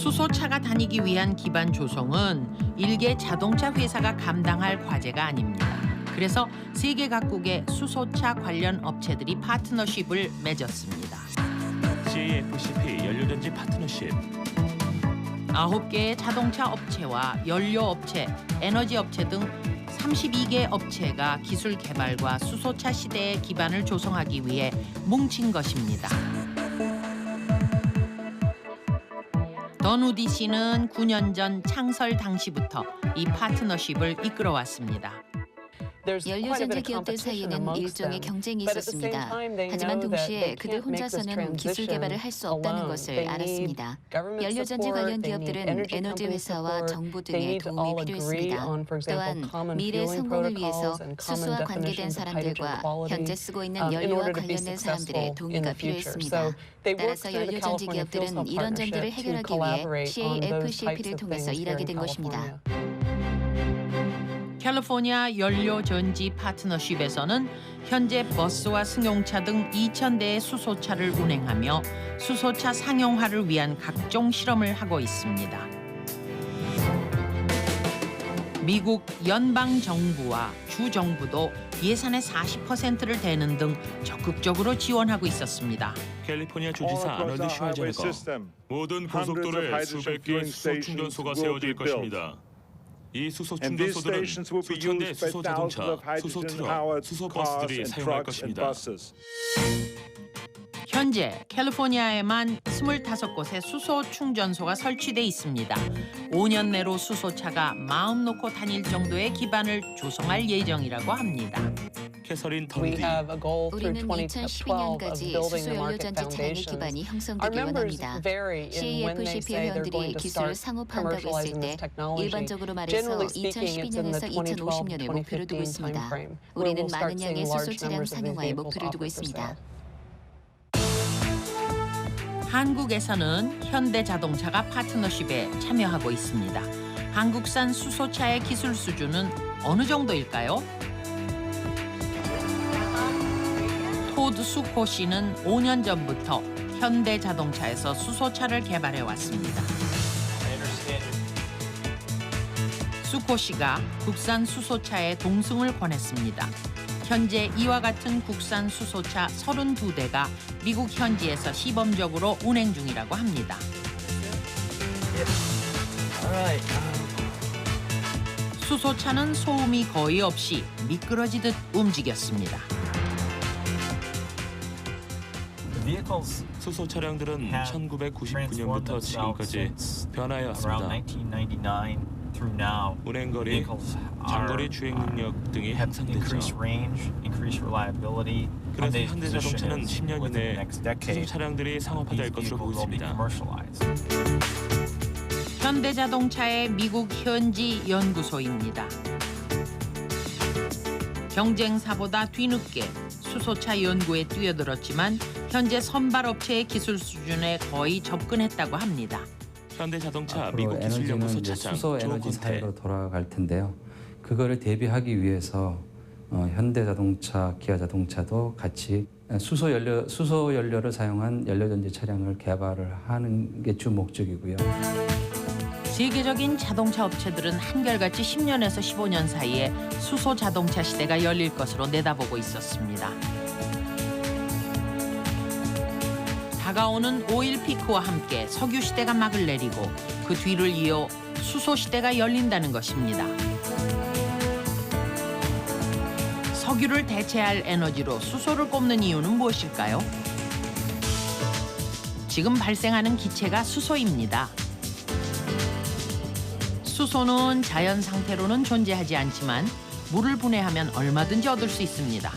수소차가 다니기 위한 기반 조성은 일개 자동차 회사가 감당할 과제가 아닙니다. 그래서 세계 각국의 수소차 관련 업체들이 파트너십을 맺었습니다. CAFCP 연료전지 파트너십. 9개의 자동차 업체와 연료업체, 에너지업체 등 32개 업체가 기술 개발과 수소차 시대의 기반을 조성하기 위해 뭉친 것입니다. 더누디 씨는 9년 전 창설 당시부터 이 파트너십을 이끌어왔습니다. 연료전지 기업들 사이에는 일종의 경쟁이 있었습니다. 하지만 동시에 그들 혼자서는 기술 개발을 할 수 없다는 것을 알았습니다. 연료전지 관련 기업들은 에너지 회사와 정부 등의 도움이 필요했습니다. 또한 미래 성공을 위해서 수소와 관계된 사람들과 현재 쓰고 있는 연료와 관련된 사람들의 동의가 필요했습니다. 따라서 연료전지 기업들은 이런 점들을 해결하기 위해 CAFCP를 통해서 일하게 된 것입니다. 캘리포니아 연료전지 파트너십에서는 현재 버스와 승용차 등 2,000대의 수소차를 운행하며 수소차 상용화를 위한 각종 실험을 하고 있습니다. 미국 연방정부와 주정부도 예산의 40%를 대는 등 적극적으로 지원하고 있었습니다. 캘리포니아 주지사 아놀드 슈왈제네거. 모든 고속도로에 수백 개의 수소 충전소가 세워질 것입니다. 이 수소 충전소들은 수천 대의 수소 자동차, 수소 트럭, 수소 버스들이 사용할 것입니다. 현재 캘리포니아에만 25곳의 수소 충전소가 설치돼 있습니다. 5년 내로 수소차가 마음 놓고 다닐 정도의 기반을 조성할 예정이라고 합니다. 캐서린 던디. 우리는 2012년까지 수소 연료전지 차량의 기반이 형성되길 원합니다. CAFCP 회원들이 기술을 상업화한다고 했을 때 일반적으로 말해서 2012년에서 2050년을 목표로 두고 있습니다. 우리는 많은 양의 수소 차량 상용화에 목표를 두고 있습니다. 한국에서는 현대자동차가 파트너십에 참여하고 있습니다. 한국산 수소차의 기술 수준은 어느 정도일까요? 토드 수코 씨는 5년 전부터 현대자동차에서 수소차를 개발해 왔습니다. 수코 씨가 국산 수소차에 동승을 권했습니다. 현재 이와 같은 국산 수소차 32대가 미국 현지에서 시범적으로 운행 중이라고 합니다. 수소차는 소음이 거의 없이 미끄러지듯 움직였습니다. 수소 차량들은 1999년부터 지금까지 변화해왔습니다. 운행거리, 장거리 주행 능력 등이 향상됐죠. 그래서 현대자동차는 10년 이내에 수소 차량들이 상업화될 것으로 보입니다. 현대자동차의 미국 현지 연구소입니다. 경쟁사보다 뒤늦게 수소차 연구에 뛰어들었지만 현재 선발업체의 기술 수준에 거의 접근했다고 합니다. 현대자동차 미국 기술연구소 차장 수소 에너지 사회로 돌아갈 텐데요. 그거를 대비하기 위해서 현대자동차, 기아자동차도 같이 수소 연료를 사용한 연료전지 차량을 개발을 하는 게 주 목적이고요. 세계적인 자동차 업체들은 한결같이 10년에서 15년 사이에 수소 자동차 시대가 열릴 것으로 내다보고 있었습니다. 다가오는 오일 피크와 함께 석유 시대가 막을 내리고 그 뒤를 이어 수소 시대가 열린다는 것입니다. 석유를 대체할 에너지로 수소를 꼽는 이유는 무엇일까요? 지금 발생하는 기체가 수소입니다. 수소는 자연 상태로는 존재하지 않지만 물을 분해하면 얼마든지 얻을 수 있습니다.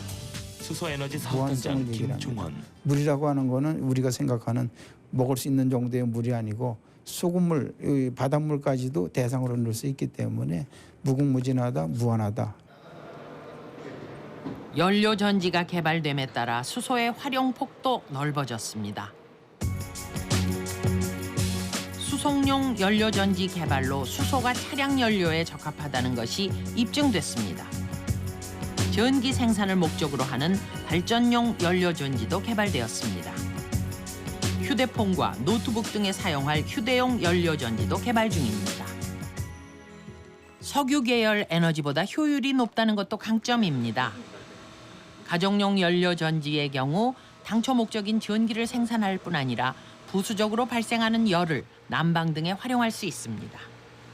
수소 에너지 사업단장 김종원. 물이라고 하는 거는 우리가 생각하는 먹을 수 있는 정도의 물이 아니고 소금물, 바닷물까지도 대상으로 넣을 수 있기 때문에 무궁무진하다, 무한하다. 연료전지가 개발됨에 따라 수소의 활용폭도 넓어졌습니다. 수송용 연료전지 개발로 수소가 차량 연료에 적합하다는 것이 입증됐습니다. 전기 생산을 목적으로 하는 발전용 연료전지도 개발되었습니다. 휴대폰과 노트북 등에 사용할 휴대용 연료전지도 개발 중입니다. 석유 계열 에너지보다 효율이 높다는 것도 강점입니다. 가정용 연료전지의 경우 당초 목적인 전기를 생산할 뿐 아니라 부수적으로 발생하는 열을 난방 등에 활용할 수 있습니다.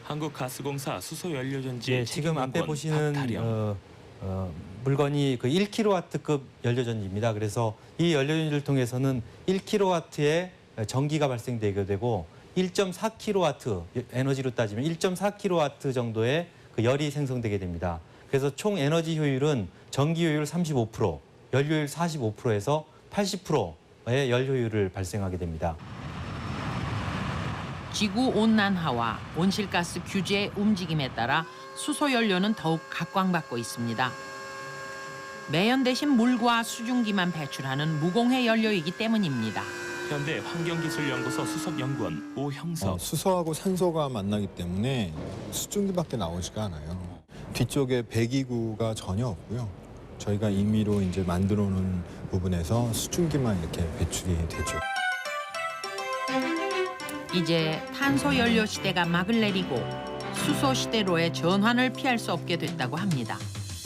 한국가스공사 수소연료전지 예, 지금 앞에 보시는 물건이 그 1kW급 연료전지입니다. 그래서 이 연료전지를 통해서는 1kW의 전기가 발생되게 되고 1.4kW 에너지로 따지면 1.4kW 정도의 그 열이 생성되게 됩니다. 그래서 총 에너지 효율은 전기 효율 35%, 연료율 45%에서 80%의 열 효율을 발생하게 됩니다. 지구 온난화와 온실가스 규제의 움직임에 따라 수소 연료는 더욱 각광받고 있습니다. 매연 대신 물과 수증기만 배출하는 무공해 연료이기 때문입니다. 현대 환경기술연구소 수석연구원 오형석. 수소하고 산소가 만나기 때문에 수증기밖에 나오지가 않아요. 뒤쪽에 배기구가 전혀 없고요. 저희가 임의로 이제 만들어 놓은 부분에서 수증기만 이렇게 배출이 되죠. 이제 탄소 연료 시대가 막을 내리고 수소 시대로의 전환을 피할 수 없게 됐다고 합니다.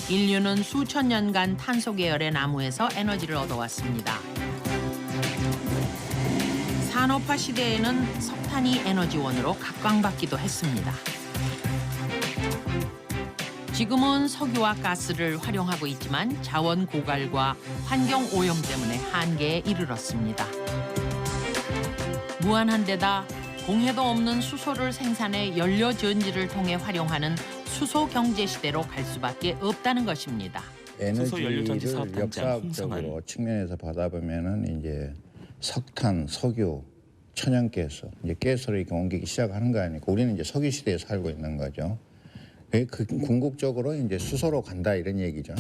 인류는 수천 년간 탄소 계열의 나무에서 에너지를 얻어왔습니다. 산업화 시대에는 석탄이 에너지원으로 각광받기도 했습니다. 지금은 석유와 가스를 활용하고 있지만 자원 고갈과 환경 오염 때문에 한계에 이르렀습니다. 무한한 데다 공해도 없는 수소를 생산해 연료 전지를 통해 활용하는 수소 경제 시대로 갈 수밖에 없다는 것입니다. 수소연료전지 에너지를 사업단장 역사학적으로 홍성환. 측면에서 받아보면은 이제 석탄, 석유, 천연가스, 이제 가스로 이렇게 옮기기 시작하는 거 아니고 우리는 이제 석유 시대에 살고 있는 거죠. 그 궁극적으로 이제 수소로 간다 이런 얘기죠.